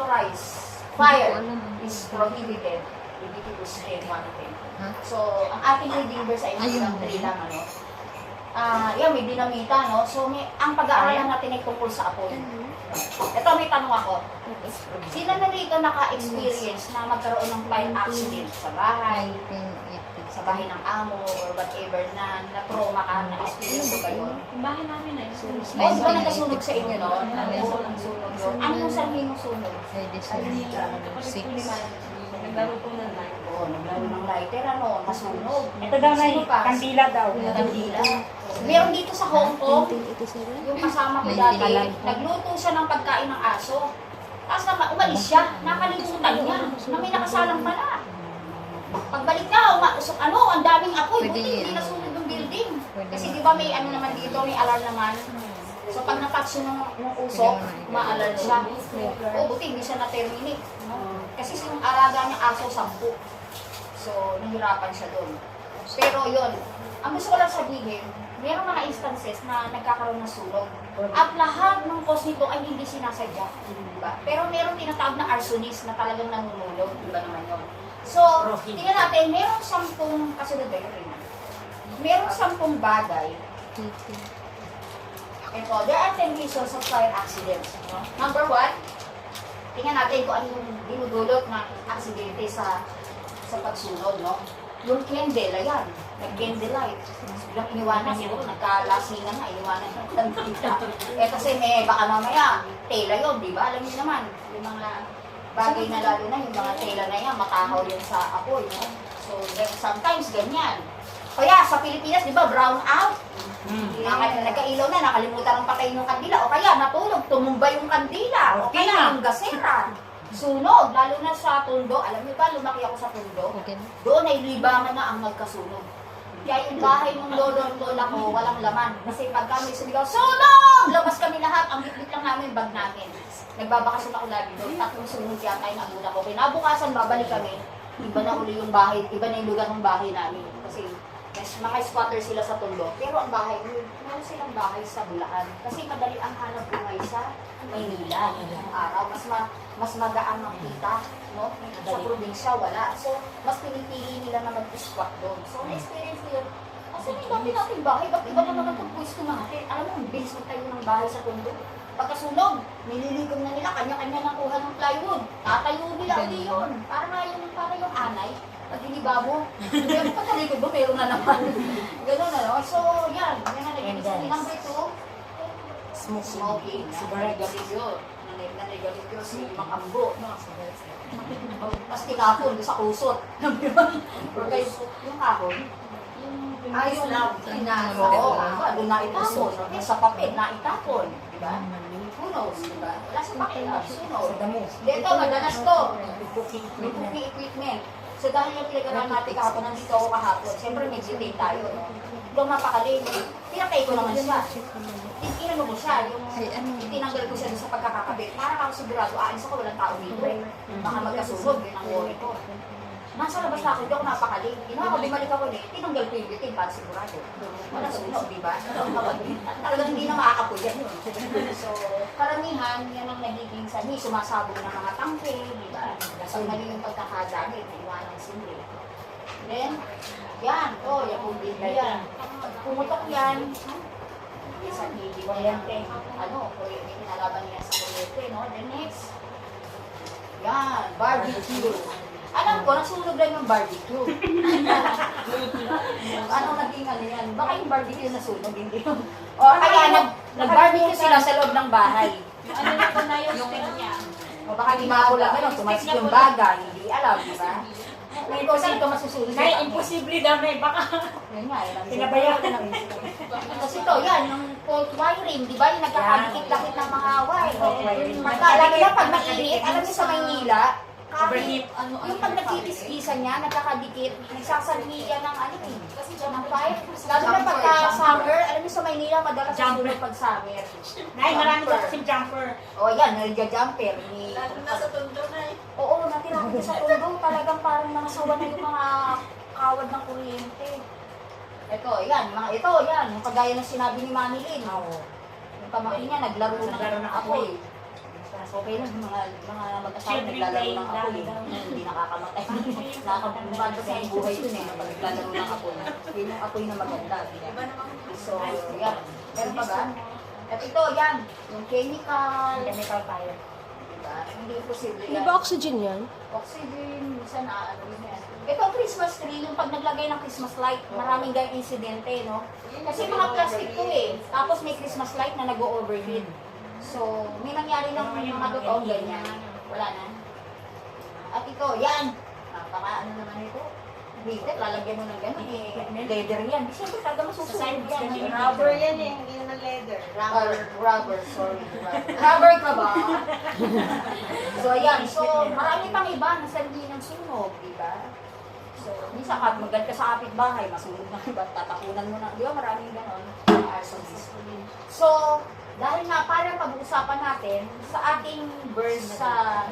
unauthorized fire is prohibited. Leviticus 10:1-10. So, ang ating reading verse ay ilang 3 lang, ano? Yan, may dinamita, no? So, ang pag-aaralan natin ay tungkol sa apoy. Ito, may tanong ako. Sino na rito naka-experience na magkaroon ng fire accident sa bahay, sa bahay ng amo, or whatever, na na-trauma ka, na-experience mo ba yun? Yung bahay namin ay O, di ba nagkasunog sa inyo, no? Oo, nagsunog yun. Ano yung sabihin ng sunog? naglaro po ng light. Oo, naglaro ng lighter, ano, nasunog. Ito daw na Sino pa? kandila daw. Kandila. Meron dito sa Hong Kong, yung kasama ko dati, nagluto siya ng pagkain ng aso. Tapos umalis siya, nakalimutan niya, na may nakasalang pala. Pagbalik niya, ang daming apoy, buti hindi nasunog yung building. Kasi di ba may ano naman dito, may alarm naman. So pag na-touch yung usok, ma-alert siya. O buti hindi siya na-terminate. Kasi yung alaga niya aso, 10. So nahirapan siya doon. Pero yun, ang gusto ko lang sabihin, mayroong mga instances na nagkakaroon ng sunog. At lahat ng cause nito ay hindi sinasadya. Diba? Pero mayroong tinatawag na arsonist na talagang nanunulog. Diba naman yun? So, tingnan natin, mayroong 10, kasunod ba yun? Mayroong 10 bagay. Ito, there are 10 reasons of fire accidents. No? Number 1, tingnan natin kung ano yung dinudulot ng aksidente sa pagsunod. No? Yung candle, ayan, nag-candlelight. Biglang iniwanan, siguro nagkalasingan na, iniwanan ng kandila. Kasi baka mamaya, tela yun, di ba? Alam niyo naman, yung mga bagay na lalo na, yung mga tela na yan, matahaw yun sa apoy. No? So, sometimes ganyan. Kaya sa Pilipinas, di ba, brown out. Nagkailaw na, nakalimutan ng patay ng kandila. O kaya, natulog, tumumba yung kandila. O kaya, yung gasera. Sunog, lalo na sa Tondo. Alam niyo ba, lumaki ako sa Tondo. Doon ay libangan na ang nagkasunog. Kaya yung bahay ng lolo at lola ko, walang laman. Kasi pag kami sumigaw, sunog! Labas kami lahat. Ang bitbit lang namin, bag namin. Nagbabakasyon ako lagi doon. 3 sunog yata yung agula ko. Kinabukasan, babalik kami. Iba na uli yung bahay, iba na yung lugar ng bahay namin. Kasi mga squatter sila sa Tondo. Pero ang bahay, meron silang bahay sa Bulacan. Kasi madali ang hanap buhay sa Maynila. Ang araw, mas magaan ang kita, no? Sa probinsya, wala. So, mas pinipili nila na mag-squat doon. So, na-experience ko yun. Kasi may dami natin bahay, ba't iba na naman itong pwesto natin? Alam mo, ang bilis magtayo ng bahay sa Tondo. Pagkasunog, nililigom na nila, kanya-kanya nakuha ng plywood. Tatayo nila uli yun. Para yung anay. Pag hinibabo, hindi ako patalikod ba, meron na naman. Ganun na, no? So, yan. Yan na naging number 2. Smoking. Nanigaligyo. Nanigaligyo si Mang Ambo. Tapos tinapon sa kusot. Yung kahon. Yung oo. Doon na itapon. Sa papel na itapon. Diba? Who knows? Diba? Wala sa papel. Sunog. Dito, madalas to. May cooking equipment. So dahil yung pinag-aralan natin kahapon, nandito ako kahapon. Siyempre may delay tayo, no? Doon napakali. Pinatay ko naman siya. Inano mo siya, yung itinanggal ko siya sa pagkakakabit. Para ako sigurado, aalis ako, walang tao dito. Baka magkasunog, yun ang worry ko. Nasa labas na ako, hindi ako napakali. Bumalik ako ulit, tinanggal ko yung bitin para sigurado. Wala sunog, di ba? Talagang hindi na makakapoy yan yun. So, karamihan, yan ang nagiging sani, sumasabog ng mga tangke, di ba? So, naging pagkakadami, naiwanang simple. Then, yan, yan kung yan. Pag pumutok yan, sa hindi kuryente, kuryente, kinalaban niya sa kuryente, no? Then next, yan, barbecue. Alam ko, nasunog lang yung barbecue. Ano naging yan? Baka yung barbecue nasunog, hindi yun. O kaya nag-barbecue sila sa loob ng bahay. Ano na po na yung stick niya? O baka di makulang tumasik yung bagay, hindi alam, di ba? Ngayon ko saan ito masusunod? Nay, imposible daw, Nay. Baka Yan nga, pinabayaan ko ng kasi ito, yan, yung fault wiring, di ba? Yung nagkakadikit-dakit ng mga wire. Lagi na pag mainit, alam niyo sa Maynila, yung pag nagtitiskisan niya, nagkakadikit, nagsasanhi yan ng ng pipe. Lalo na pagka summer, alam niyo sa Maynila, madalas susunod pag summer. Nay, marami daw kasing jumper. O yan, nagja-jumper. Lalo na sa Tondo na eh. Oo, natira ko sa Tondo, talagang parang nangasawa na yung mga kawad ng kuryente. Ito, yan, yung kagaya ng sinabi ni Mami Lynn. Yung pamangkin niya, naglaro ng apoy. Okay lang, mga mag-asawa Children naglalaro playing ng apoy. lang. Hindi nakakamatay. Nakakabumbad kasi ang buhay dun eh, kapag naglalaro ng apoy. Yun yung apoy na maganda. Iba naman. So, yan. Meron pa ba? At ito, yan. Yung chemical fire. diba? Hindi posible Di yan. ba oxygen yan? Oxygen, minsan ano yun yan. Ito ang Christmas tree, yung pag naglagay ng Christmas light, maraming gayong insidente, no? Kasi mga plastic to eh. Tapos may Christmas light na nag-overheat. So, may nangyari ng mga totoong ganyan. Wala na. At ito, yan. Napaka ano naman ito. Bitter, lalagyan mo ng gano'n eh. Leather yan. Di siyempre talaga masusunod yan. Rubber yan eh, hindi naman leather. Rubber, sorry. Rubber ka ba? So, ayan. So, marami pang iba na sandi ng sunog, di ba? So, minsan ka, magad ka sa kapitbahay, masunog na iba, tatakunan mo na. Di ba, maraming ganon. Arsonist. So, dahil nga, parang pag-uusapan natin, sa ating verse sa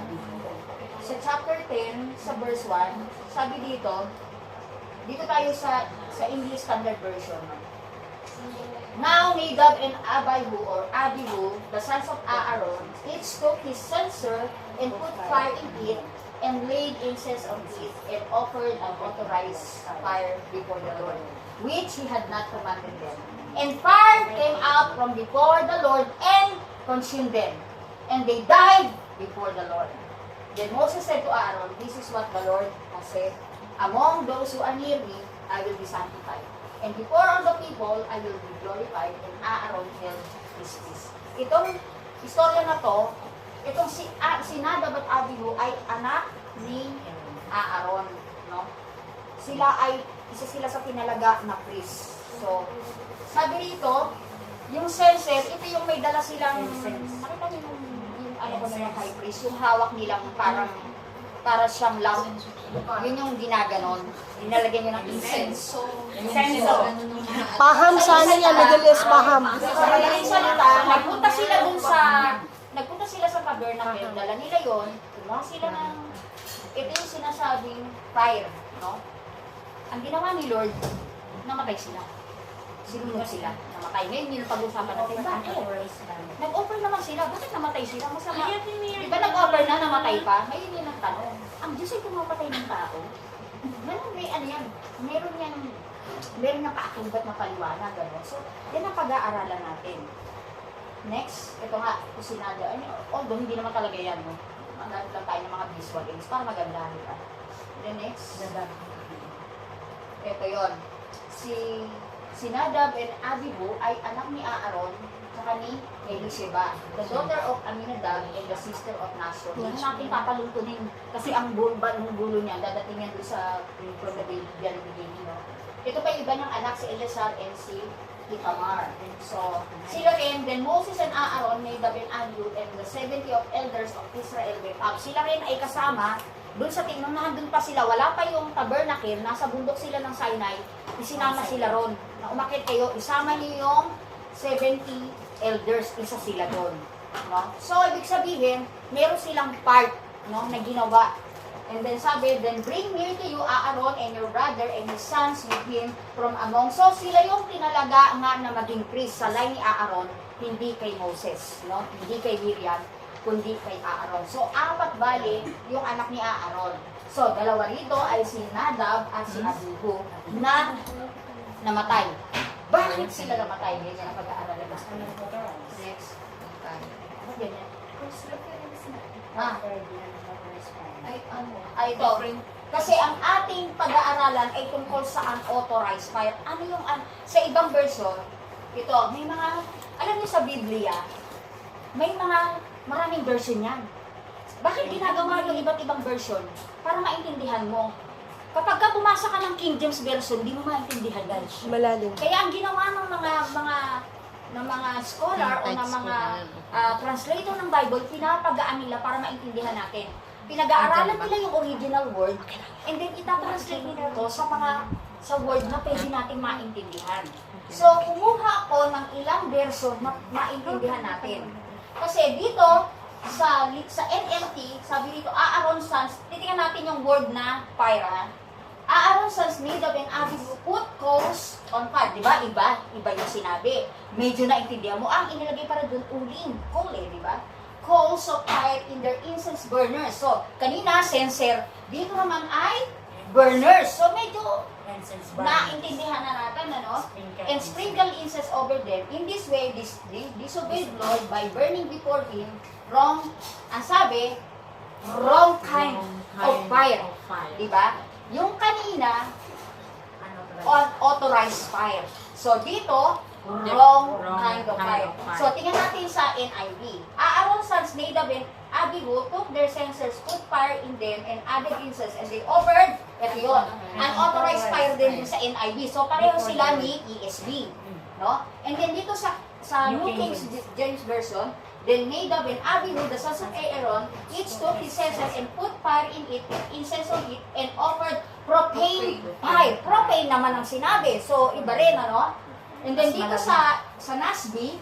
chapter 10, sa verse 1, sabi dito tayo sa English Standard Version. Now Nadab and Abihu, the sons of Aaron, each took his censer and put fire in it, and laid incense on it, and offered an authorized fire before the Lord, which he had not commanded them. And fire came out from before the Lord and consumed them, and they died before the Lord. Then Moses said to Aaron, this is what the Lord has said, among those who are near me, I will be sanctified. And before all the people, I will be glorified. And Aaron held his peace. Itong istorya na to, itong si Nadab at Abihu ay anak ni Aaron. No? Isa sila sa pinalaga na priest. So, sabi rito, yung censer, ito yung may dala silang, nakita niyo yung ano ko na yung high priest, yung hawak nilang para siyang lamp. Yun yung ginaganon. Inalagyan nyo ng incense. Incense. Paham sana yan, nagalis paham. Sa madaling salita, nagpunta sila sa tabernacle, dala nila yon, kumuha sila ng, ito yung sinasabing fire, no? Ang ginawa ni Lord, namatay sila. Sinunod sila, namatay. Ngayon yung pag-usapan natin, bakit? Nag-offer naman sila, bakit namatay sila? Masama. Di ba nag-offer na, namatay pa? Ngayon yun ang tanong. Ang Diyos ay pumapatay ng tao. Ganun, may ano yan. Meron niyang paatubat na paliwanag. Gano'n. So, yan ang pag-aaralan natin. Next, ito nga, kusinada. Although, hindi naman talaga yan. No? Maganda lang tayo ng mga visual aids para maganda. Then next, ito yon. Si Nadab and Abihu ay anak ni Aaron saka ni Elisheba, the daughter of Aminadab and the sister of Nashon. Hindi natin pataluntunin kasi ang bulo niya, dadating yan doon sa from the very beginning. No? Ito pa yung iba niyang anak, si Eleazar and si Ithamar. So, sila rin, then Moses and Aaron, Nadab and Abihu, and the 70 of elders of Israel went up. Sila rin ay kasama doon sa nung nandun pa sila, wala pa yung tabernacle, nasa bundok sila ng Sinai, isinama sila ron. Na umakit kayo, isama niyo yung 70 elders, isa sila doon. No? So, ibig sabihin, meron silang part, no, na ginawa. And then sabi, then bring near to you Aaron and your brother and his sons with him from among. So, sila yung tinalaga nga na maging priest sa line ni Aaron, hindi kay Moses, no? Hindi kay Miriam, kundi kay Aaron. So, apat bali yung anak ni Aaron. So, dalawa rito ay si Nadab at si Abihu na namatay. Bakit sila namatay? Ganyan ang pag-aaralan natin. Next. Ano ganyan? Ay, ito. Kasi ang ating pag-aaralan ay tungkol sa unauthorized fire. Ano yung, sa ibang version, ito, may mga, alam niyo sa Biblia, may maraming version yan. Bakit ginagawa yung iba't ibang version? Para maintindihan mo. Kapag ka bumasa ka ng King James Version, di mo maintindihan guys. Malalim. Kaya ang ginawa ng mga scholar o ng mga translator ng Bible, pinapagaan nila para maintindihan natin. Pinag-aaralan nila yung original word and then itatranslate nila to sa word na pwede natin maintindihan. So, kumuha ako ng ilang version na maintindihan natin. Kasi dito, sa NLT, sabi dito, Aaron's sons, titingnan natin yung word na fire. Aaron's sons, Nadab and Abihu, put coals on fire. Diba? Iba yung sinabi. Medyo naintindihan mo. Ang inilagay para doon, uling, coal di ba? coals of fire in their incense burners. So, kanina, censer. Dito naman ay burners. So, medyo naintindihan na natin, ano? And sprinkle incense over them. In this way, disobeyed Lord by burning before Him wrong, ang sabi, wrong kind of fire. Diba? Yung kanina, unauthorized fire. So, dito, wrong kind of fire. So, tingnan natin sa NIV. Aaron's sons Nadab and Abihu took their censers, put fire in them, and added incense, and they offered, ito yun, unauthorized fire din sa NIV. So, pareho sila ni ESV. No? And then dito sa New King James Version, then Nadab and Abihu, the sons of Aaron, each took his censer and put fire in it, and incense on it, and offered propane fire. Propane naman ang sinabi. So, iba rin, ano? And then dito sa Nasby,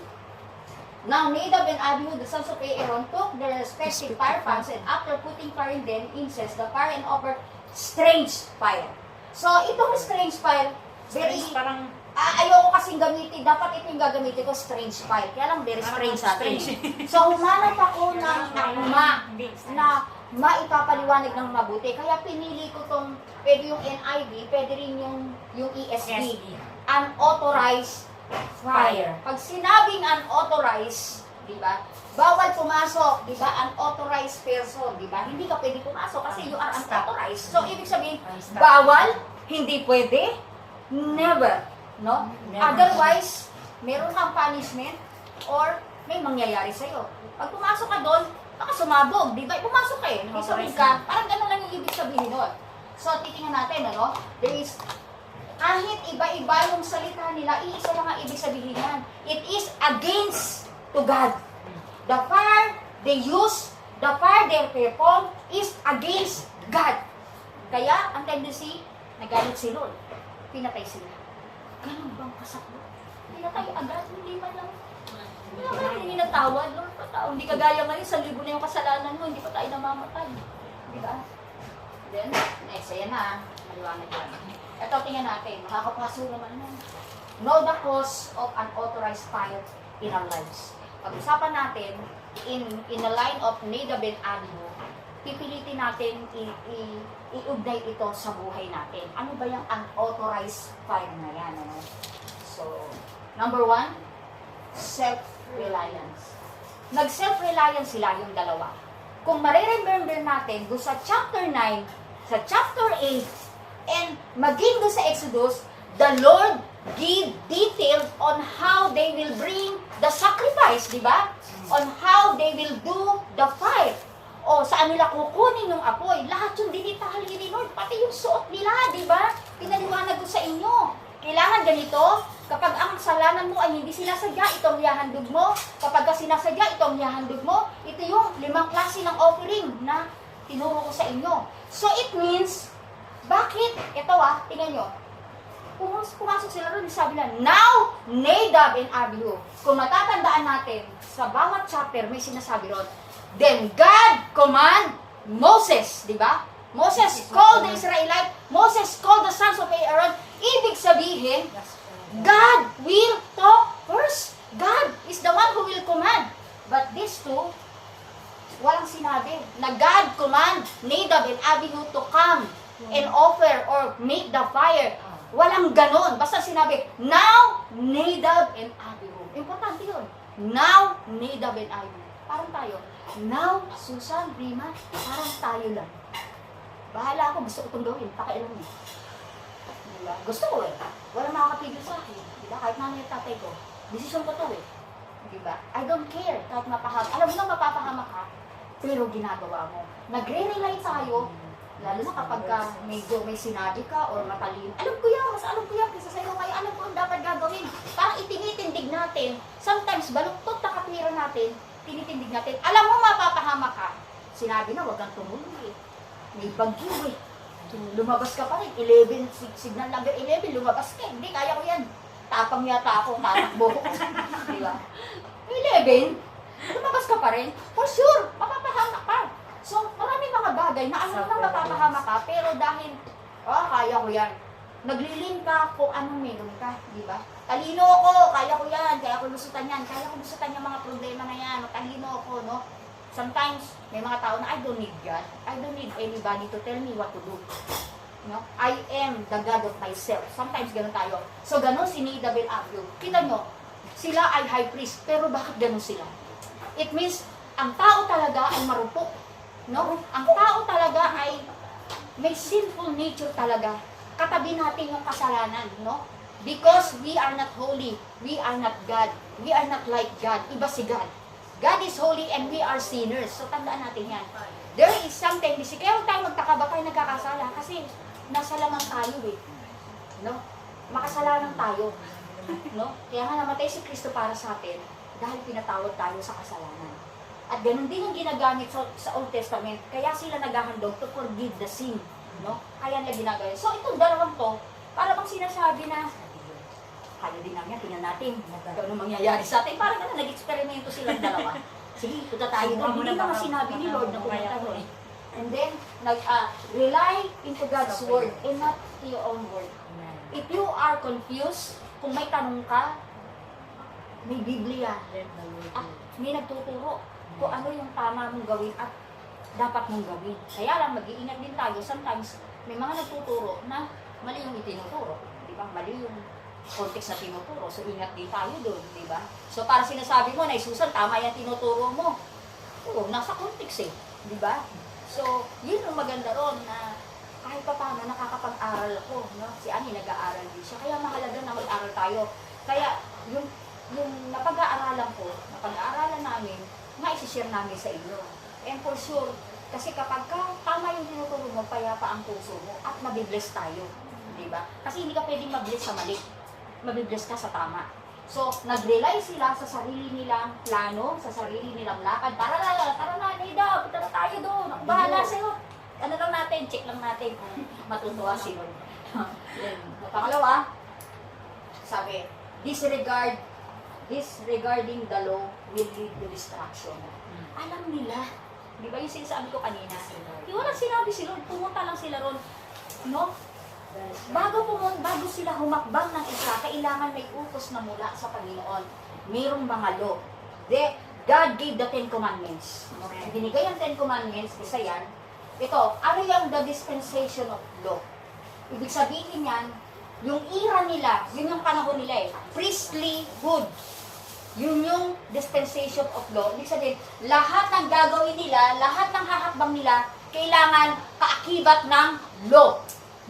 now Nadab and Abihu, the sons of Aaron, took their respective fire pans, and after putting fire in them, incense the fire and offered strange fire. So, itong strange fire, very, Parang ayoko kasing gamitin, dapat ito yung gagamitin ko, strange fire. Kaya lang, very strange sa atin. So, humanap ako ng na maipapaliwanag ng mabuti. Kaya pinili ko tong, pwede yung NIV, pwede rin yung ESV. Unauthorized fire. Pag sinabing unauthorized, di ba? Bawal pumasok, di ba? Unauthorized person, di ba? Hindi ka pwede pumasok kasi you are unauthorized. So, ibig sabihin, bawal, hindi pwede, never. No? Otherwise, meron kang punishment or may mangyayari sa'yo. Pag pumasok ka doon, baka sumabog, di ba? Pumasok ka eh, nakisabog ka, parang gano'n lang yung ibig sabihin nun. So, titingnan natin, ano? There is, kahit iba-iba yung salita nila, iisa lang ang ibig sabihin yan. It is against to God. The fire they use, the fire they perform is against God. Kaya, ang tendency, nagalit si Lord. Pinatay sila. Ganun bang kasakot? Pinatay agad, hindi man lang. Hindi natawad, Lord, patao. Hindi kagaya ngayon, 1,000 na yung kasalanan mo, hindi pa tayo namamatay. Di ba? Then, next, ayan na, maliwanag yan. Ito, tingnan natin, makakapaso naman yan. Know the cause of unauthorized fire in our lives. Pag-usapan natin, in the line of Nadab and Abihu, pipilitin natin i-ugnay ito sa buhay natin. Ano ba yung unauthorized fire na yan? Ano? So, number 1, self-reliance. Nag-self-reliance sila yung dalawa. Kung mariremember natin, doon sa chapter 9, sa chapter 8, and maging doon sa Exodus, the Lord give details on how they will bring the sacrifice, di ba? On how they will do the fire. O saan nila kukunin yung apoy. Lahat yung dinitali ni Lord, pati yung suot nila, di ba? Pinaliwanag ko sa inyo. Kailangan ganito, kapag ang kasalanan mo ay hindi sinasadya, itong yahandog mo. Kapag sinasadya, itong yahandog mo. Ito yung 5 klase ng offering na tinuro ko sa inyo. So it means, bakit? Ito tingnan nyo. Pumasok sila ron, sabi na, now, Nadab and Abihu. Kung matatandaan natin, sa bawat chapter, may sinasabi ron, then God command Moses, di ba? Moses called the Israelite, Moses called the sons of Aaron. Ibig sabihin, God will talk first. God is the one who will command. But these two, walang sinabi na God command Nadab and Abihu to come and offer or make the fire. Walang ganon. Basta sinabi, now, Nadab and Abihu. Importante yun. Now, Nadab and Abihu. Parang tayo. Now, Susan, Rima, parang tayo lang. Bahala ako, gusto ko itong gawin. Pakailan mo. Diba? Gusto ko eh. Walang makakapigil sa akin. Diba? Kahit nanay at tatay ko. Desisyon ko to eh. Diba? I don't care. Kahit mapahama. Alam mo na mapapahama ka, pero ginagawa mo. Nagre-rely tayo. Lalo na kapag medyo may sinabi ka or matalino. Alam ko yan, mas alam ko yan. Kaysa sa'yo kayo, alam ko ang dapat gagawin. Parang itinitindig natin. Sometimes, baluktot na katwiran natin, tinitindig natin. Alam mo, mapapahama ka. Sinabi na, wag kang tumuloy eh. May bagyo eh. Lumabas ka pa rin. 11, signal number 11, lumabas ka. Hindi, kaya ko yan. Tapang yata ako, tatakbo ko. Di ba? 11, lumabas ka pa rin. For sure, mapapahama ka. So, maraming mga bagay na alam na mapapahama ka, pero dahil, kaya ko yan. Naglilin ka kung anong meron ka, di ba? Talino ako, kaya ko yan, kaya ko lusutan yan, kaya ko lusutan yung mga problema na yan, talino ako, no? Sometimes, may mga tao na, I don't need God. I don't need anybody to tell me what to do. No? I am the God of myself. Sometimes ganun tayo. So, ganun si Nadab and Abihu. Kita nyo, sila ay high priest, pero bakit ganun sila? It means, ang tao talaga ay marupok. No? Ang tao talaga ay may sinful nature talaga. Katabi natin yung kasalanan, no? Because we are not holy. We are not God. We are not like God. Iba si God. God is holy and we are sinners. So, tandaan natin yan. There is some tendency. Kaya huwag tayo magtaka ba tayo nagkakasala? Kasi nasa lamang tayo eh. No? Makasalanan tayo. No? Kaya nga namatay si Kristo para sa atin dahil pinatawad tayo sa kasalanan. At ganun din yung ginagamit sa Old Testament. Kaya sila naghahandog to forgive the sin. No? Kaya nila ginagamit. So, itong dalawang to, para bang sinasabi na kaya din namin, tingnan natin kung ano mangyayari sa atin. Parang nag-eksperimento silang dalawa. Sige, punta tayo doon. Hindi naman sinabi ni Lord na pumunta doon. And then, rely into God's word and not to your own word. If you are confused, kung may tanong ka, may Biblia. At may nagtuturo kung ano yung tama mong gawin at dapat mong gawin. Kaya lang, mag-iingat din tayo. Sometimes, may mga nagtuturo na mali yung itinuturo. Di ba? Mali yung context na tinuturo. So, ingat din tayo doon. Di ba? So, para sinasabi mo na, Susan, tama yung tinuturo mo. Oo, nasa context eh. Di ba? So, yun yung maganda ron na kahit pa paano nakakapag-aral ako. No? Si Ani nag-aaral din siya. Kaya mahalaga na mag-aral tayo. Kaya, yung napag-aaralan ko, napag-aaralan namin, maisishare namin sa inyo. And for sure, kasi kapag tama yung tinuturo mo, payapa ang puso mo at mabibless tayo. Diba? Kasi hindi ka pwedeng mabless sa mali. Mabibless ka sa tama. So, nag-rely sila sa sarili nilang plano, sa sarili nilang lakad. Tara na, Nida, punta na tayo doon. Ako bahala sa'yo. Ano lang natin, check lang natin kung matutuwa si Lord. Pangalawa, sabi, disregarding the law will lead to destruction. Alam nila, di ba yung sinasabi ko kanina? Di walang sinabi si Lord, pumunta lang sila ron. No? Bago sila humakbang ng isa, kailangan may utos na mula sa Panginoon. Mayroong mga law. God gave the 10 Commandments. Binigay ang 10 Commandments, isa yan. Ito, ano yung the dispensation of law? Ibig sabihin yan, yung era nila, yun yung panahon nila eh. Priestlyhood. Yun yung dispensation of law. Ibig sabihin, lahat ng gagawin nila, lahat ng hahakbang nila, kailangan kaakibat ng law.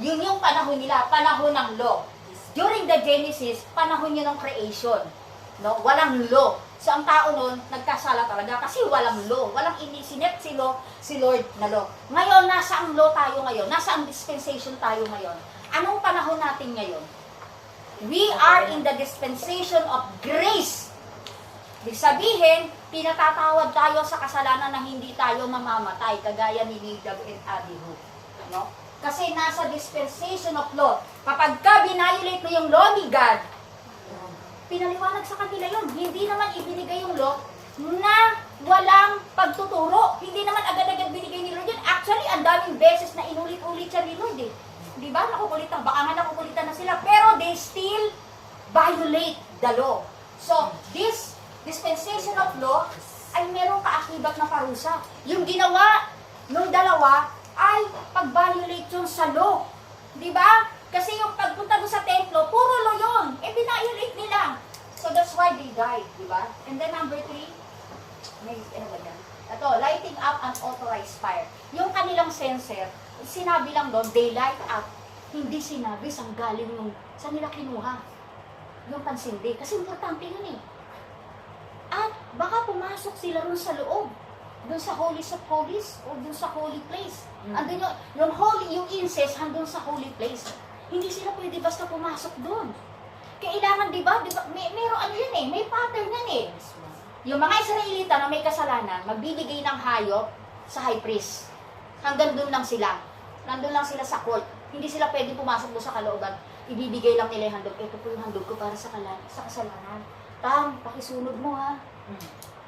Yun yung panahon nila, panahon ng law. During the Genesis, panahon yun ng creation. No? Walang law. So, ang tao nun, nagkasala talaga kasi walang law. Walang inisinet si Lord na law. Ngayon, nasa ang law tayo ngayon? Nasa ang dispensation tayo ngayon? Anong panahon natin ngayon? We are in the dispensation of grace. Ibig sabihin, pinatatawad tayo sa kasalanan na hindi tayo mamamatay, kagaya ni Nadab and Abihu. No? Kasi nasa dispensation of law. Kapag ka binayolate mo yung law ni God, pinaliwanag sa kanila yun. Hindi naman ibinigay yung law na walang pagtuturo. Hindi naman agad-agad binigay ni Lord yun. Actually, ang daming beses na inulit-ulit siya ni Lord eh. Di ba? Nakukulitan. Baka nga nakukulitan na sila. Pero they still violate the law. So, this dispensation of law ay merong kaakibat na parusa. Yung ginawa nung dalawa ay pag-violate yun sa law. Di ba? Kasi yung pagpunta doon sa templo, puro law yun. Eh, bina-violate nila. So, that's why they died. Di ba? And then number 3, ano ba yan? Ito, lighting up an authorized fire. Yung kanilang censer, sinabi lang doon, they light up. Hindi sinabi saan galing yung, saan nila kinuha. Yung pansindi. Kasi importante yun eh. At baka pumasok sila rin sa loob. Doon sa holies of holies o doon sa holy place. Andun yung holy, yung incense, handun sa holy place. Hindi sila pwede basta pumasok doon. Kailangan, di ba, meron ano yun eh, may pattern yan eh. Yung mga Israelita na may kasalanan, magbibigay ng hayop sa high priest. Hanggang doon lang sila. Nandun lang sila sa court. Hindi sila pwede pumasok doon sa kalooban. Ibibigay lang nila yung handog. Ito po yung handog ko para sa kasalanan. Tam, pakisunod mo ha.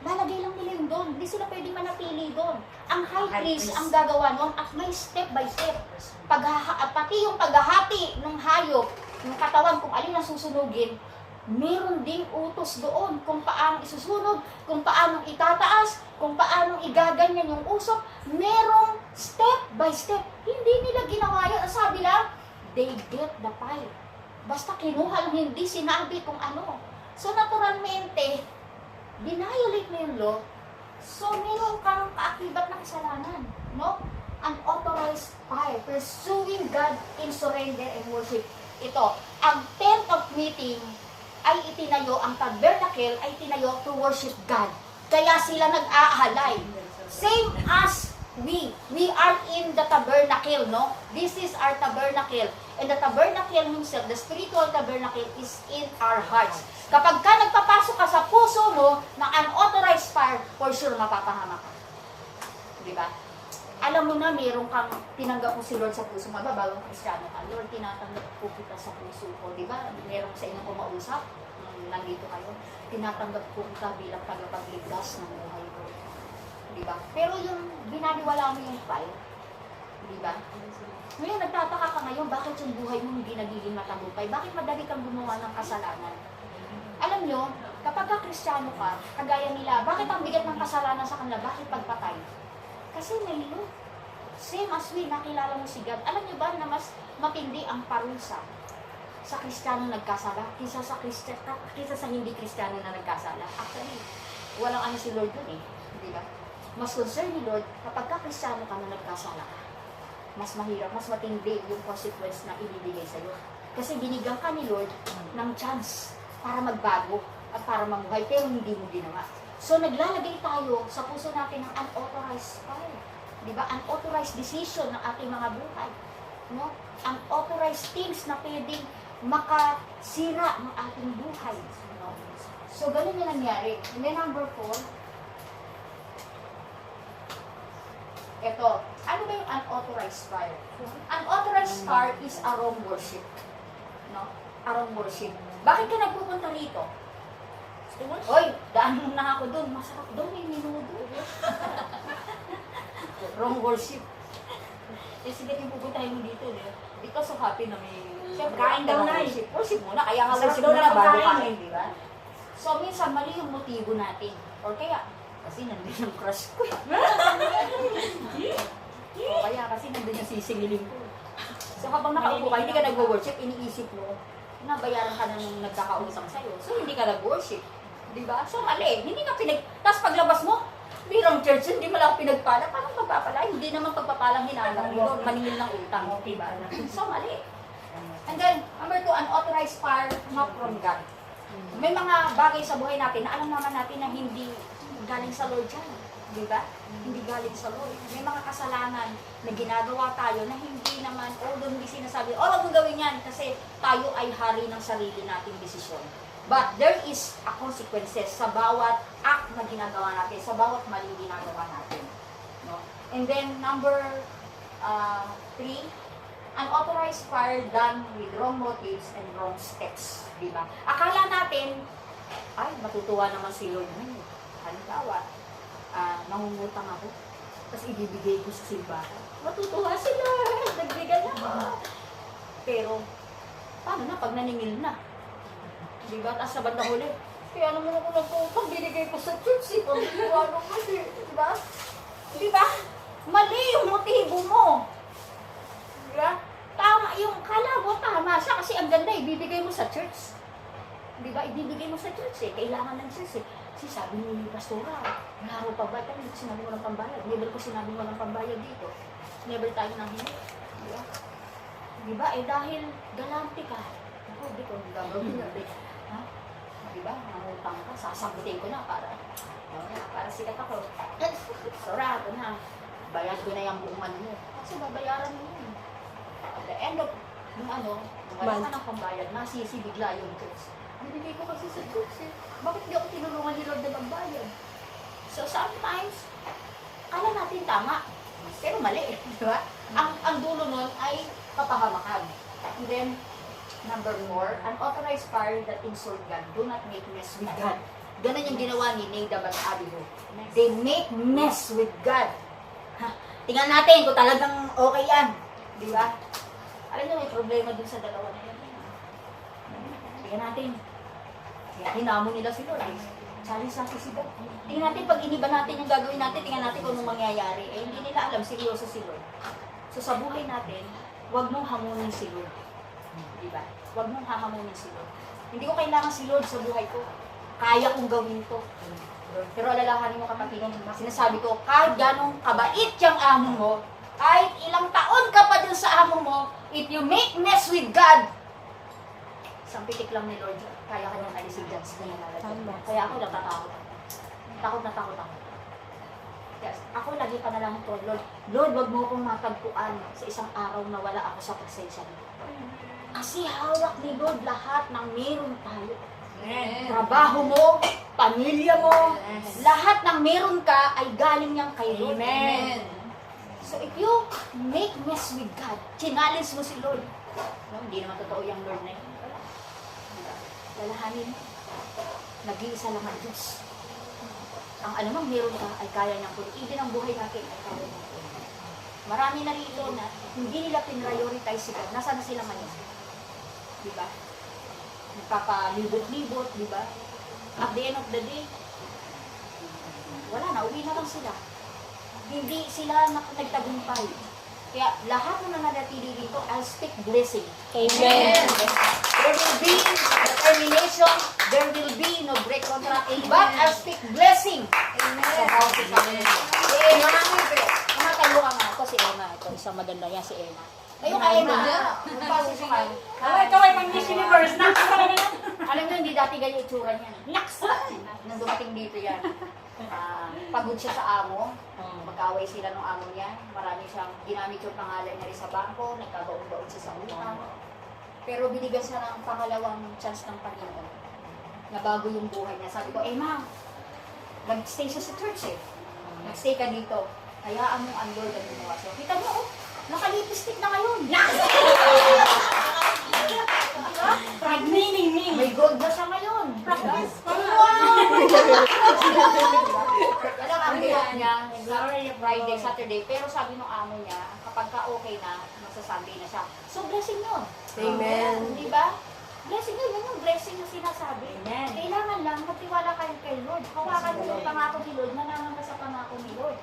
Lalagay lang nila yung doon. Hindi sila pwede manatili doon. Ang high priest ang gagawa nun at may step by step. Pati yung paghahati ng hayop, ng katawan kung alin ang susunugin, meron ding utos doon kung paano isusunog, kung paano itataas, kung paano igaganyan yung usok. Merong step by step. Hindi nila ginawa yun. Ang sabi lang, they get the fire. Basta kinuha lang, hindi sinabi kung ano. So naturalmente, binayolate mo yung law. So meron kang kaakibat na kasalanan. No? Unauthorized fire. Pursuing God in surrender and worship. Ito, ang tent of meeting ay itinayo, ang tabernacle ay itinayo to worship God. Kaya sila nag-aahalay. Same as we are in the tabernacle, no? This is our tabernacle. And the tabernacle himself, the spiritual tabernacle is in our hearts. Kapag ka nagpapasok ka sa puso mo ng unauthorized fire, for sure mapapahamak ka. Diba? Alam mo na, meron kang tinanggap mo si Lord sa puso mo. Bagong Kristiyano ka, Lord, tinatanggap ko kita sa puso ko. Diba? Meron sa inyong kumausap, nandito kayo, tinatanggap ko kita bilang tagapagligtas ng buhay ko. Diba? Pero yung binaliwala mo yung fire, diba? Ngayon, nagtataka ka ngayon, bakit yung buhay mo hindi nagiging matagumpay? Bakit madali kang gumawa ng kasalanan? Alam nyo, kapag ka Kristiyano ka, kagaya nila, bakit ang bigat ng kasalanan sa kanila? Bakit pagpatay? Kasi may Lord. Same as we, nakilala mo si God. Alam nyo ba na mas matindi ang parusa sa Kristiyano nagkasala kisa sa hindi Kristiyano na nagkasala? Actually, walang ano si Lord dun eh. Di ba? Mas concern ni Lord, kapag ka Kristiyano ka na nagkasala ka, mas mahirap, mas matindi yung consequence na ibibigay sa'yo. Kasi binigyan ka ni Lord ng chance para magbago at para mamuhay, pero hindi mo ginawa. So, naglalagay tayo sa puso natin ng unauthorized fire. Di ba? Unauthorized decision ng ating mga buhay. No? Unauthorized things na pwedeng makasira ng ating buhay. No? So, ganun yung nangyari. And then, number 4, ito. Ano ba yung unauthorized fire? Unauthorized fire is a wrong worship. No? A wrong worship. Bakit ka nagpupunta rito? Oy, daan mo na ako doon. Masarap doon, may minudo. Wrong worship. Eh, sige, yung pupuntahin mo dito. Ikaw so happy na may... Siyempre, Kain daw na eh. worship. Worship muna, kaya nga Masarap worship daw muna na bago pagkain kain, di ba? So, minsan, mali yung motibo natin. Or kaya, kasi nandun yung crush ko. O kaya, kasi nandun yung sisingilin ko. So, habang nakaupo ka, hindi ka nag-worship, iniisip mo, nabayaran ka na nung nagkakautang sa'yo. So, hindi ka nag-worship. Diba? So, mali. Hindi ka Tapos paglabas mo, birang church, hindi mo lang pinagpala. Parang magpapala. Hindi naman pagpapalang hinanap mo. Maningil ng utang. Diba? So, mali. And then, number 2, unauthorized fire, not from God. May mga bagay sa buhay natin na alam naman natin na hindi galing sa Lord yan. Diba? Hindi galing sa Lord. May mga kasalanan na ginagawa tayo na hindi naman, although hindi sinasabi, wag mong gawin yan kasi tayo ay hari ng sarili nating desisyon. But there is a consequences sa bawat act na ginagawa natin, sa bawat mali ginagawa natin. No? And then, number 3, unauthorized fire done with wrong motives and wrong steps. Diba? Akala natin, ay, matutuwa naman si Lord ngayon. Halimbawa, nangungutang ako, tapos ibibigay ko sa simbahan. Matutuwa si Lord, nagbigay na. Pero, paano na pag naningil na? Diba? Tapos sa banda huli, kaya naman ako nagpupag, binigay ko sa church, pag-iwano ko siya. Diba? Diba? Mali yung motibo mo. Diba? Tama yung, kala mo tama siya kasi ang ganda, ibibigay mo sa church. Diba? Ibibigay mo sa church eh. Kailangan ng church eh. Kasi sabi ni Pastora, wala ko pa ba? Tayo, sinabi mo ng pambayad. Never ko sinabi mo ng pambayad dito. Never tayo nang hindi. Diba? Diba? Eh dahil galante ka. Ako, di ko gagawin na. Ha? Diba? Nangutang ka. Sasagutin ko na para sikat ako. Sarado na. Bayad ko na yung buong man mo. Kasi babayaran mo yun. At the end of yung wala ka ng pambayad, nasisi bigla yung church. Binigay ko kasi sa church eh. Bakit di ako tinulungan ni Lord na magbayad? So sometimes, kala natin tama, pero mali eh. Diba? Ang dulo nun ay kapahamakan. And then, number 4, unauthorized fire that insult God. Do not make mess with God. Ganun yung ginawa ni Nadab at Abihu. They make mess with God. Ha, tingnan natin kung talagang okay yan. Di ba? Alam niyo, may problema dun sa dalawa na yan. Tingnan natin. Hinamon nila si Lord eh. Challenge natin si God. Tingnan natin, pag iniba natin yung gagawin natin, tingnan natin kung anong mangyayari. Eh, hindi nila alam, seryoso si Lord. So, sa buhay natin, huwag mong hamunin si Lord. Diba? Huwag mong hahamunin si Lord. Hindi ko kailangan si Lord sa buhay ko. Kaya kong gawin to. Pero alalahanin mo kapatid, sinasabi ko, kahit ganong kabait yung amo mo, kahit ilang taon ka pa dun sa amo mo, if you make mess with God, isang pitik lang ni Lord, kaya ka niyang alisin dyan sa nangyayari. Kaya ako natatakot. Takot na takot ako. Yes. Ako lagi pa na lang ito, Lord, wag mo akong matagpuan sa isang araw na wala ako sa presensya mo. Kasi hawak ni Lord lahat ng meron tayo. Trabaho mo, pamilya mo, lahat ng meron ka ay galing niyang kay Lord. Amen. So if you make mess with God, challenge mo si Lord. No, hindi naman totoo yung Lord na yun. Lalahanin mo. Nag-iisa lang ang Diyos. Ang anumang meron ka ay kaya niyang kunin. Even ang buhay natin ay kaya niyang kunin. Marami na rito na hindi nila pinrioritize si God. Nasaan na sila ngayon? Diba? Nagpapalibot-libot, diba? At the end of the day, wala na, uwi na lang sila. Hindi sila nagtagumpay. Kaya lahat na nananatili dito, I'll speak blessing. Amen. There will be determination, there will be no break contract, but I'll speak blessing. Sa houses namin. Si Emma, tayo nga ako si Emma. Ito, isang maganda yan si Emma. Kayo ka Emma. Magpasisukan. Ikaw ay pang Miss Universe na. Alam mo, hindi dati ganyan itsura niya. Naks! Nang dumating dito yan. Pagod siya sa amo. Mag-away sila ng amo niya. Marami siyang ginamit yung pangalan niya rin sa bangko. Nagkagaon-gaon siya sa utang. Pero binigyan siya ng pangalawang chance ng Panginoon. Na bago yung buhay niya. Sabi ko, Emma, nag-stay siya sa church eh. Nag-stay ka dito. Hayaan mo ang Lord ang gumawa. So, kita mo, oh, nakalipistik na ngayon. Nagniningning. May gold na siya ngayon. Alam ang hirap niya, Friday, Saturday, pero sabi ng amo niya, kapag ka okay na, magsa-Sunday na siya. So, blessing yun. Amen. Di ba? Blessing yun, yun yung blessing na sinasabi. Amen. Kailangan lang, magtiwala kayo kay Lord. Hawakan mo yung pangako ni Lord, manangan ka sa pangako ni Lord.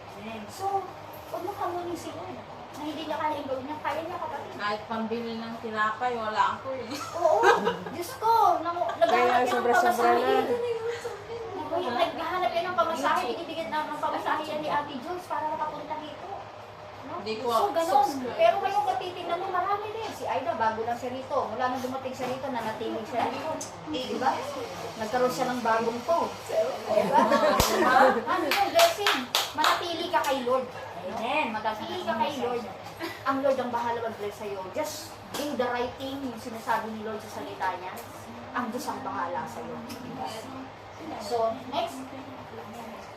So, huwag mo kamunin si Lord. Na hindi niya kaya yung gawin niya, kaya niya kapatid. Kahit pambili ng tinapay, wala ako eh. Oo, Diyos ko, naghahanap yan ng sobra-sobra pamasahe. na. Naghahanap yan ng pamasahe, binibigyan na ng pamasahe yan ni Ate Jules para makapunta dito. No? Hindi ko So, ganun. subscribe. Pero ngayon katitignan mo, marami din. Si Aida, bago lang siya rito. Mula nang dumating siya rito, nanatilig siya rito. Diba? Nagkaroon siya ng bagong phone. Diba? Ano yung blessing? Manatili ka kay Lord. Amen. Manatili ka kay Lord. Ang Lord ang bahala mag-bless sa'yo. Just do the right thing, yung sinasabi ni Lord sa salita niya. Ang Diyos ang bahala sa'yo. So, next.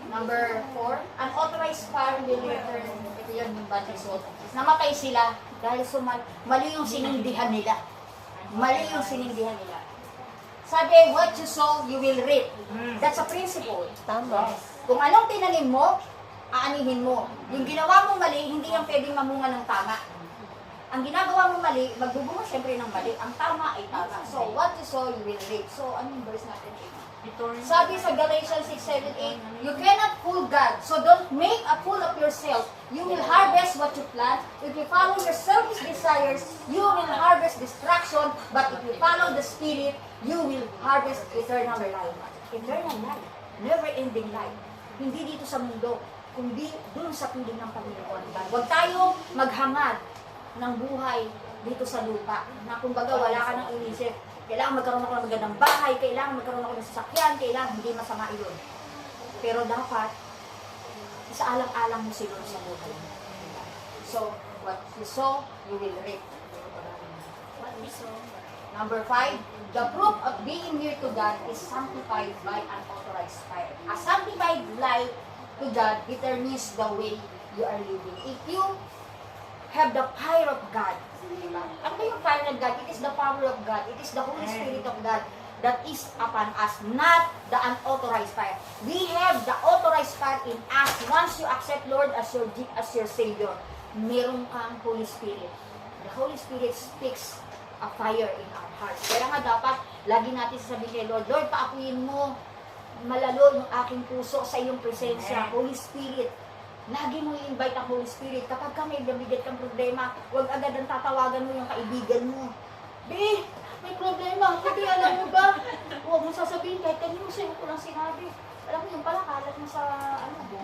Number 4, unauthorized fire will return. Ito yun yung bad result. Namatay sila dahil mali yung sinindihan nila. Mali yung sinindihan nila. Sabi, what you sow, you will reap. That's a principle. Tama. Kung anong tinanim mo, aanihin mo. Yung ginawa mong mali, hindi yung pwedeng mamunga ng tama. Ang ginagawa mong mali, magbubunga siyempre ng mali. Ang tama ay tama. So, what you sow, you will reap. So, anong verse natin? Sabi sa Galatians 6:7-8, you cannot fool God, so don't make a fool of yourself. You will harvest what you plant. If you follow your selfish desires, you will harvest destruction. But if you follow the Spirit, you will harvest eternal life. Eternal life. Never-ending life. Hindi dito sa mundo, kundi dun sa piling ng Panginoon. Huwag tayo maghangad ng buhay dito sa lupa, na kumbaga wala ka nang inisip. Kailangan magkaroon ako ng magandang bahay, kailangan magkaroon ako ng sasakyan, kailangan hindi masama iyon. Pero dapat, isaalang-alang mo si Lord sa buhay. So, what you sow, you will reap. Number 5, the proof of being near to God is sanctified by unauthorized fire. A sanctified life to God determines the way you are living. If you have the fire of God, diba? Ano ba yung fire of God? It is the power of God. It is the Holy Spirit of God that is upon us, not the unauthorized fire. We have the authorized fire in us. Once you accept Lord as your Savior, meron kang Holy Spirit. The Holy Spirit speaks a fire in our hearts. Kaya nga dapat, lagi natin sasabihin kay Lord, Lord, paakuyin mo malalo yung aking puso sa iyong presensya. Holy Spirit, lagi mo i-invite ang Holy Spirit. Kapag ka may nabigat kang problema, huwag agad ang tatawagan mo yung kaibigan mo. Be, may problema. Hindi, alam mo ba? Huwag mo sasabihin, kahit kanino sa'yo ko lang sinabi. Alam mo, yung pala, kalat na sa,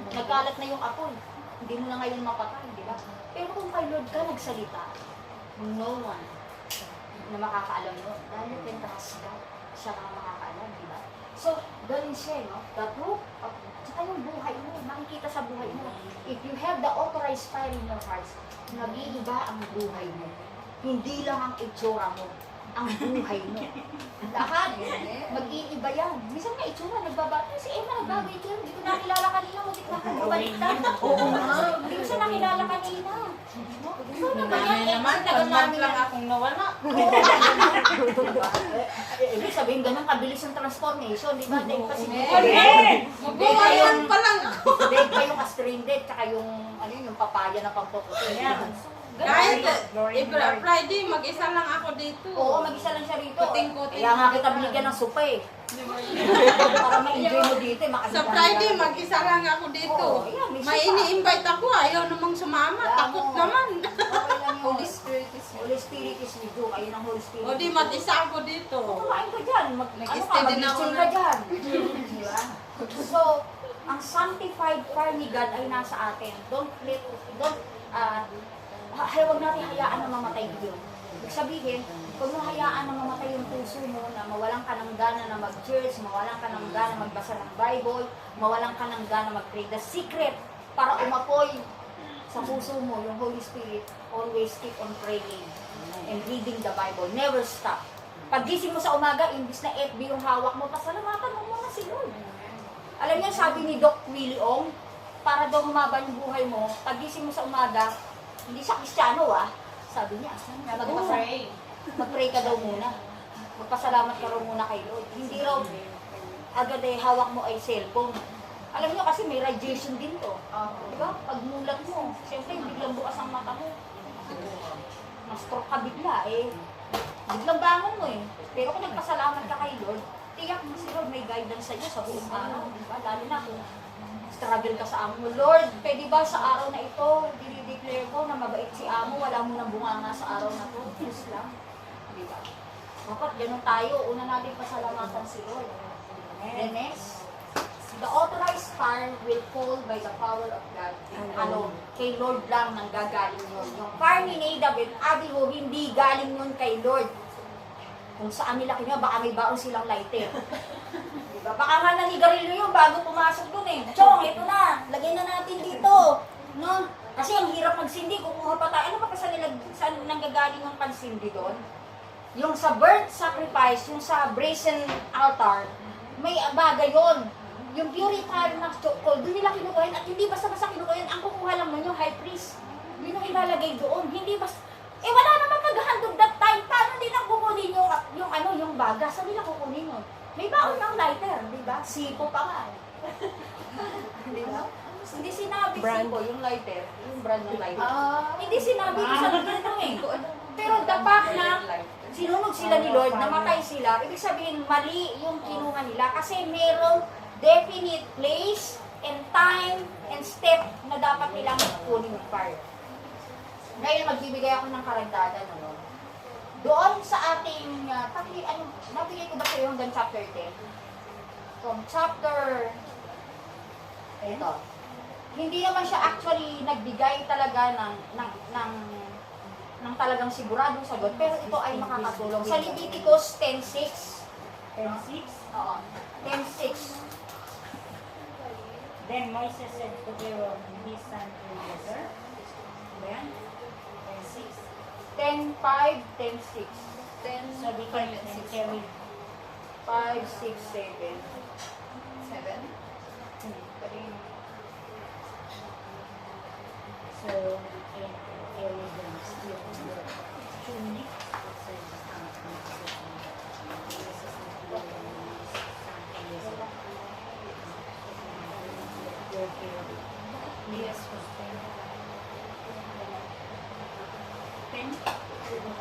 nagkalat na yung apoy. Hindi mo na ngayon mapatay, di ba? Pero kung kay Lord ka nagsalita, no one na makakaalam nun. Dahil you can trust God. Siya na makakaalam, di ba? So, galing siya, no? The truth of, tsaka yung buhay mo, makikita sa buhay mo. If you have the authorized fire in your hearts, nag-iiba ang buhay mo. Hindi lang ang itsura mo, ang buhay mo. Lahat, mag-iiba yan. Minsan nga itsura, nagbabago. Si Emma nagbago itsura, hindi ko nakilala kanina, hindi ko nakabaliktad. Oo nga, hindi ko siya nakilala kanina. So, Nanay naman, tag-month lang akong nawala. Ibig sabihin, ganun kabilis ang transformation, di ba? Dahil pa si Magbumayan pa lang ako. Dahil pa yung astringent, tsaka yung, ano yun, yung papaya na pampuputin. Kahit Friday, mag-isa lang ako dito. Oo, mag-isa lang siya rito. Kuting-kuting. Kaya nga kita binigyan ng supa eh. Para ma-enjoy mo dito eh. Sa Friday, mag-isa lang ako dito. Oo, ayan, may May supa. ini-invite ako, ayaw namang sumama. Wala Takot mo. naman. Okay lang yun. Holy Spirit is Holy Spirit is with you. Ayun ang Holy Spirit. O di, mag-isa ako dito. Kumain ka dyan. Ano ka, Nag-stay din ako mag-chill ka dyan. Di ba? So, ang sanctified fire ni God ay nasa atin. Huwag natin hayaan na mamatay yun. Ibig sabihin, kung mo hayaan na mamatay yung puso mo, na mawalan ka ng gana na mag-church, mawalan ka ng gana magbasa ng Bible, mawalan ka ng gana mag-pray. The secret para umapoy sa puso mo, yung Holy Spirit, always keep on praying and reading the Bible. Never stop. Paggising mo sa umaga, imbis na FB yung hawak mo, pasalamatan mo muna si Lord. Alam niyo, sabi ni Doc Willie Ong, para daw humaba yung buhay mo, paggising mo sa umaga, hindi siya Kristiyano sabi niya, mag-pray ka daw muna. Magpasalamat ka raw muna kay Lord. Hindi raw agad hawak mo ay cellphone. Alam niyo kasi may radiation din to. Diba? Pag mulat mo, siyempre biglang bukas ang mata mo. Ma-stroke ka bigla biglang bangon mo Pero kung nagpasalamat ka kay Lord, tiyak mo si Lord may guidance sa iyo sa buong araw. Diba? Lalo na kung struggle ka sa amo mo. Lord, pwede ba sa araw na ito, dinideclare ko na mabait si amo, wala mo nang bunganga sa araw na to. Please lang. Diba? Dapat ganun tayo. Una natin pasalamatan si Lord. And next, the authorized fire will fall by the power of God alone. Kay Lord lang nang gagaling yun. Yung fire ni Nadab and Abihu, hindi galing yun kay Lord. Kung saan nila kinuha, baka may baon silang lighter. Diba? Baka nga nanigarilyo yun bago pumasok dun Chong, ito na. Lagay na natin dito. No? Kasi ang hirap magsindi. Kukuha pa tayo. Ano ba kasi saan nanggagaling ang pansindi doon? Yung sa birth sacrifice, yung sa brazen altar, may bagay yun. Yung purifier ng chokehold, doon nila kinukuhin. At hindi basta-basta kinukuhin. Ang kukuha lang nun yung high priest. Yun ang ilalagay doon. Hindi basta... wala naman naghahandog that time. Paano din ang kukunin yung baga? Saan nila kukunin yun? May baon ng lighter, di ba? Sipo pa nga. Di ba? Hindi sinabi Sipo, yung lighter. Yung brand ng lighter. Hindi sinabi sa ganito Pero the fact na sinunod sila ni Lord, namatay sila, ibig sabihin mali yung kinuha nila kasi merong definite place and time and step na dapat nilang kunin ng fire. Ngayon, magbibigay ako ng karagdagan. Doon sa ating, nabigay ko ba sa iyo hanggang chapter 10? From chapter, ito, hindi naman siya actually nagbigay talaga ng talagang siguradong sagot, pero ito ay makakatulong. Sa Leviticus 10:6. 10:6. Oo. 10:6. Then Moses said to Aaron, his son Eleazar. Then, 10:6. 10:5, 10:6. So they came and carried 5, 6, 7. 7. So they carried them still in the tunic. Yes. 10.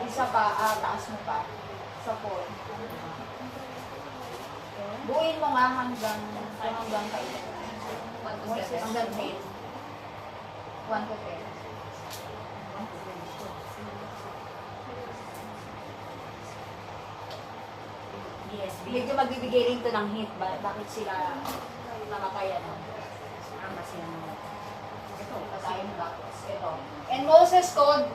Isa pa, taas mo pa. Sa 4. Buuin mo nga hanggang kailan. Hanggang 10. 1 to 10. Yes, Medyo magbibigay rin to ng hint. Bakit sila namatayan? Ama siya naman. Ito. Patayin ba? Ito. And Moses called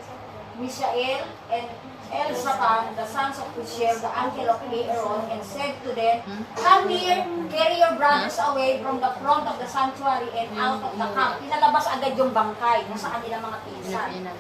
Mishael and Elzaphan, the sons of Pushiel, the uncle of Aaron, and said to them, "Come here, carry your brothers away from the front of the sanctuary and out of the camp." Pinalabas agad yung bangkay na sa kanilang mga pinsan.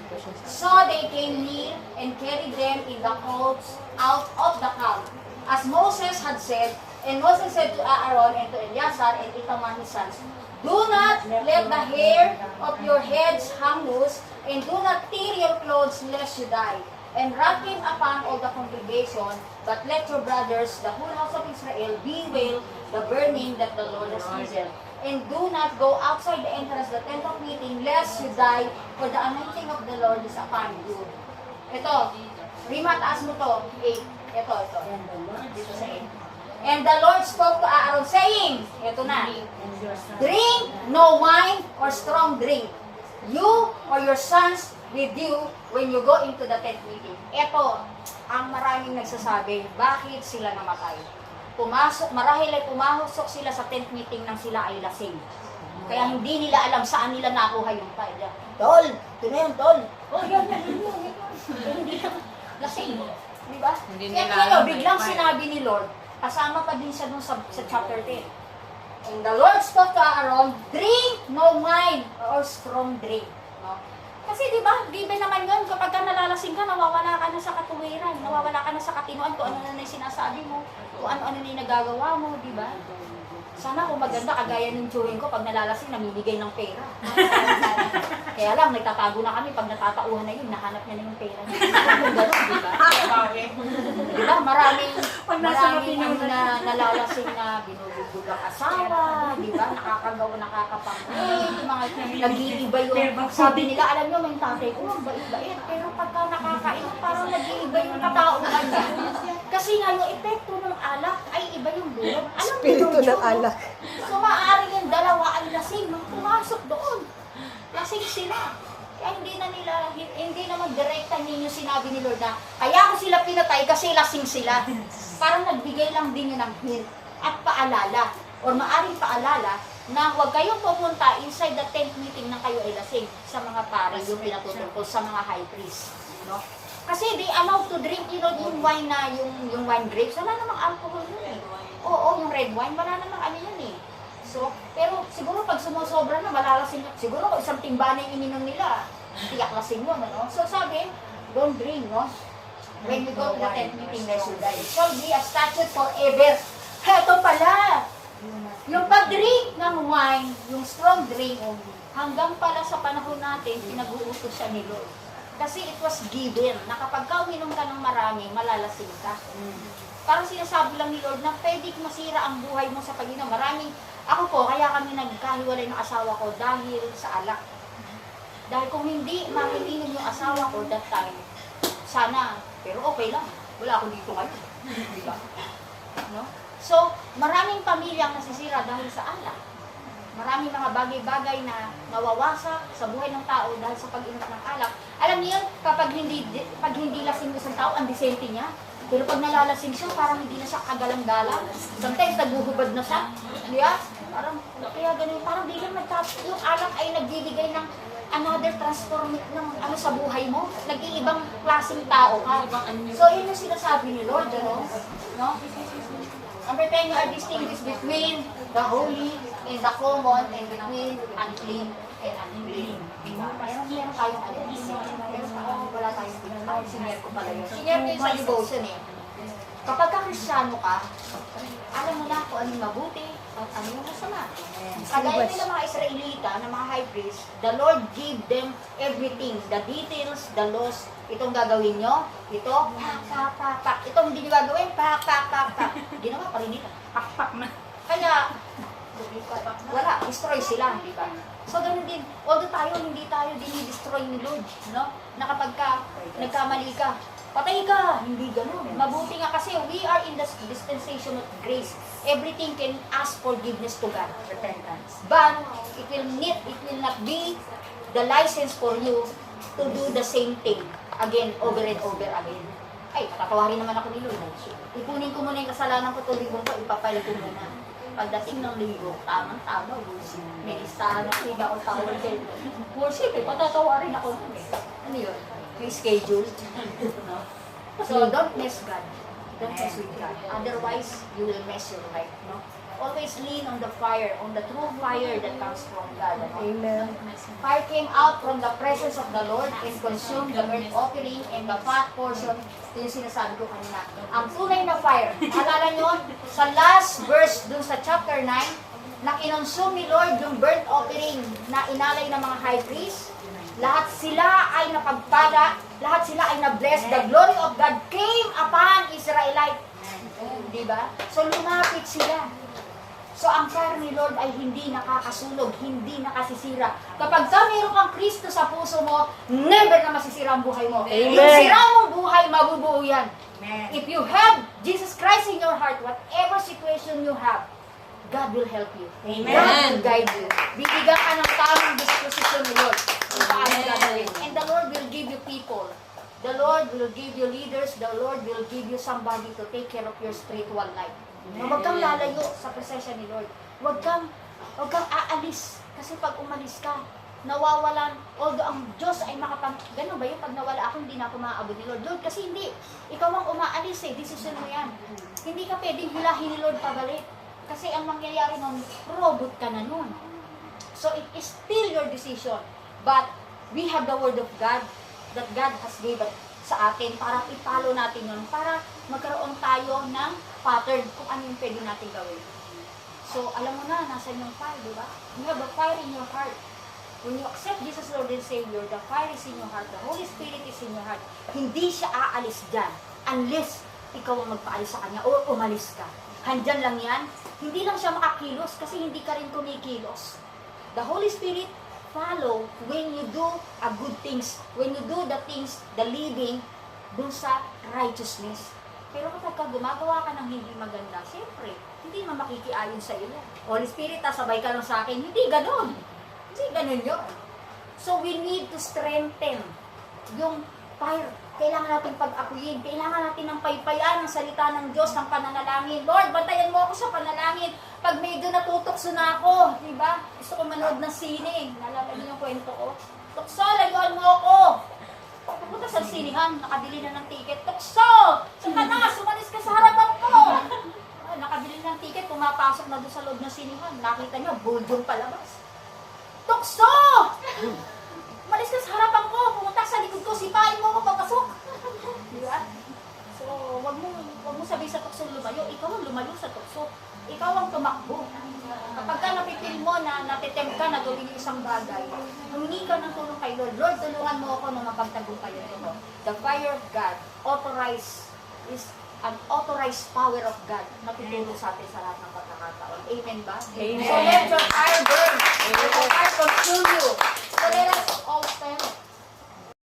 So they came near and carried them in the coats out of the camp, as Moses had said. And Moses said to Aaron and to Eleazar and Ithamar his sons, "Do not let the hair of your heads hang loose, and do not tear your clothes lest you die. And wrap him upon all the congregation, but let your brothers, the whole house of Israel, bewail the burning that the Lord has given. And do not go outside the entrance of the tent of meeting, lest you die, for the anointing of the Lord is upon you." Ito, Rima, taas mo to. 8. Ito. Dito sa 8. And the Lord spoke to Aaron, saying, ito na, "Drink no wine or strong drink, you or your sons with you when you go into the tent meeting." Ito, ang maraming nagsasabi, bakit sila namatay? Marahil ay pumasok sila sa tent meeting nang sila ay lasing. Kaya hindi nila alam saan nila nakuha yung fire. Tol, ito na yun, tol. Oh, yan. Hindi lang, lasing. Di ba? Hindi Kaya nila kaya alam biglang may fire. sinabi ni Lord, kasama pa din siya dun sa chapter 10. And the Lord spoke to Aaron, "Drink no wine or strong drink." No? Kasi di ba, given naman yun, kapag ka nalalasing ka, nawawala ka na sa katuwiran, nawawala ka na sa katinoan, kung ano na yung sinasabi mo, kung ano na yung nagagawa mo, di ba? Sana kung maganda, kagaya ng tsuhin ko, pag nalalasing, namimigay ng pera. Kaya lang, nagtatago na kami, pag natatauhan na yun, nahanap niya na yung pera. Kung gano'n, di ba? Di ba? Maraming na nalalasing na binubugbog ang asawa, di ba? Nakakagawa, nakakapangit, mga nag-iiba yung, sabi nila, alam nyo, may tatay ko, ang bait-bait, pero pagka nakakainom, parang nag-iiba yung katauhan niya. Kasi nga, yung epekto ng alak ay iba yung dulot. Alam niyo yung Espiritu ng dulot? alak. So, maaaring yung dalawa ay lasing nung pumasok doon. Lasing sila. Kaya hindi naman direkta ninyo sinabi ni Lord na, kaya ko sila pinatay kasi lasing sila. Parang nagbigay lang din yun ng hint at paalala, or maaring paalala, na huwag kayong pupunta inside the tent meeting na kayo ay lasing sa mga pare, yung pinatutungkol sa mga high priest. No? Kasi they allowed to drink, yung wine na, yung wine grapes, wala namang alcohol yun eh. Oo, yung red wine, wala namang ano yun eh. So, pero siguro pag sumusobra na, malalasing, siguro kung isang timba na yung ininom nila, tiyak lasing yun, ano? So sabi, don't drink, no? When you go to the tent meeting, lest you die. It shall be a statute forever. Heto pala! Yung pag-drink ng wine, yung strong drink, hanggang pala sa panahon natin, pinag-uutos siya ni Lord. Kasi it was given na kapag ka uminom ka ng marami, malalasing ka. Parang sinasabi lang ni Lord na pwede masira ang buhay mo sa pag-inom. Ako po, kaya kami nagkahiwalay ng asawa ko dahil sa alak. Dahil kung hindi makiinom yung asawa ko that time, sana, pero okay lang. Wala akong dito ngayon. Diba? No? So, maraming pamilyang nasisira dahil sa alak. Maraming mga bagay-bagay na nawawasak sa buhay ng tao dahil sa pag-inom ng alak. Alam niyo, pag hindi lasing isang tao, ang disente niya. Pero pag nalalasing siya, parang hindi na siya kagalang-galang. Sometimes, naguhubad na siya. Di ba? Parang, kaya ganun, parang bilang yung alak ay nagbibigay ng another transform ng ano sa buhay mo. Nag-iibang klaseng tao ka. So, yun yung sinasabi ni Lord, ano? No? Number 10, you are distinguished between the holy and the common, and between unclean and unclean. Meron tayong ano? Wala tayong pinatawag. Senior ko pala yun. Senior ko yung sa devotion eh. Kapag ka-Kristyano ka, alam mo na kung anong mabuti at ano yung masama. Kagaya nila mga Israelita, na mga high priest, the Lord give them everything, the details, the laws. Itong gagawin nyo, ito, pak. Itong hindi nyo gagawin, pak. Ginawa pa rin nila. Pakpak na. Kaya, wala. destroy sila, di ba? So, ganun din, although hindi tayo dinidestroy ni Lord, no? Na kapag ka, nagkamali ka, patay ka, hindi ganun. Mabuti nga kasi we are in the dispensation of grace. Everything can ask forgiveness to God. Repentance. But it will not be the license for you to do the same thing again, over and over again. Ay, patatawarin naman ako ni Lord. Ipunin ko muna yung kasalanan ko, tulibong ko, ipapile ko muna. Pagdating ng linggo, tamang-tama, may listahan ako, hindi ako tawag din. Worship, patatawarin ako. Ano yun? May schedule. No? So, don't mess God. Don't mess with God. Otherwise, you will mess your life. No? Always lean on the fire, on the true fire that comes from God. No? Amen. Fire came out from the presence of the Lord and consumed the burnt offering and the fat portion. Ito yung sinasabi ko kanina. Ang tunay na fire. Alala nyo, sa last verse dun sa chapter 9, na kinonsume ni Lord yung burnt offering na inalay ng mga high priest, lahat sila ay napagpala, lahat sila ay na-bless. The glory of God came upon Israelite. Diba? So lumapit sila. So ang fire ni Lord ay hindi nakakasunog, hindi nakasisira. Kapag ka mayroon kang Kristo sa puso mo, never na masisira ang buhay mo. Amen. Yung sira mong buhay, mabubuo yan. Amen. If you have Jesus Christ in your heart, whatever situation you have, God will help you. Amen. God will guide you. Bibigyan ka ng tamang disposition ni Lord. Kung paano gagawin. And the Lord will give you people. The Lord will give you leaders. The Lord will give you somebody to take care of your spiritual life. Huwag kang lalayo sa presensya ni Lord. Huwag kang aalis. Kasi pag umalis ka, nawawalan. Although ang Diyos ay ganun ba yun? Pag nawala ako, hindi na ako maaabot ni Lord. Lord, kasi hindi. Ikaw ang umaalis eh. Decision mo yan. Hindi ka pwedeng hilahin ni Lord pabalik. Kasi ang mangyayari nun, robot ka na nun. So it is still your decision. But we have the Word of God that God has given sa atin para ipalo natin yun. Para magkaroon tayo ng pattern kung ano yung pwede natin gawin. So, alam mo na, nasa yung fire, di ba? You have a fire in your heart. When you accept Jesus Lord and Savior, the fire is in your heart, the Holy Spirit is in your heart. Hindi siya aalis dyan unless ikaw ang magpaalis sa Kanya o umalis ka. Handyan lang yan. Hindi lang siya makakilos kasi hindi ka rin kumikilos. The Holy Spirit follow when you do a good things, when you do the things, the living, dun sa righteousness. Pero kapag ka gumagawa ka ng hindi maganda, siyempre, hindi naman makikiayon sa iyo. Holy Spirit, sabay ka lang sa akin. Hindi ganun. Hindi ganun yun. So we need to strengthen yung fire. Kailangan natin pag-akuyin. Kailangan natin ng paypayan ng salita ng Diyos, ng pananalangin. Lord, bantayan mo ako sa panalangin. Pag medyo natutokso na ako, di ba? Gusto ko manood ng sine. Nalala niyo yung kwento ko. Tukso, layuan mo ako. Pupunta sa sinihan, nakabili na ng ticket. Tukso! Saka na, sumalis ka sa harapan ko. Nakabili ng ticket, pumapasok na doon sa loob ng sinihan. Nakita niyo, buldong palabas. Tukso! Malis ka sa harapan ko, pumunta sa likod ko, sipain mo ako papasok. Di ba? So, wag mo sabihin sa tukso lumayo, ikaw ang lumayo sa tukso. Ikaw ang tumakbo. Kapag ka napipil mo na natitempt ka na gawin yung isang bagay, humingi ka ng tulong kay Lord. Lord, tulungan mo ako na mapagtagumpay ito. The fire of God is an authorized power of God na tutulong sa atin sa lahat ng pagkakataon. Amen ba? Amen. So let your fire burn. Let your fire consume you. So let us all stand.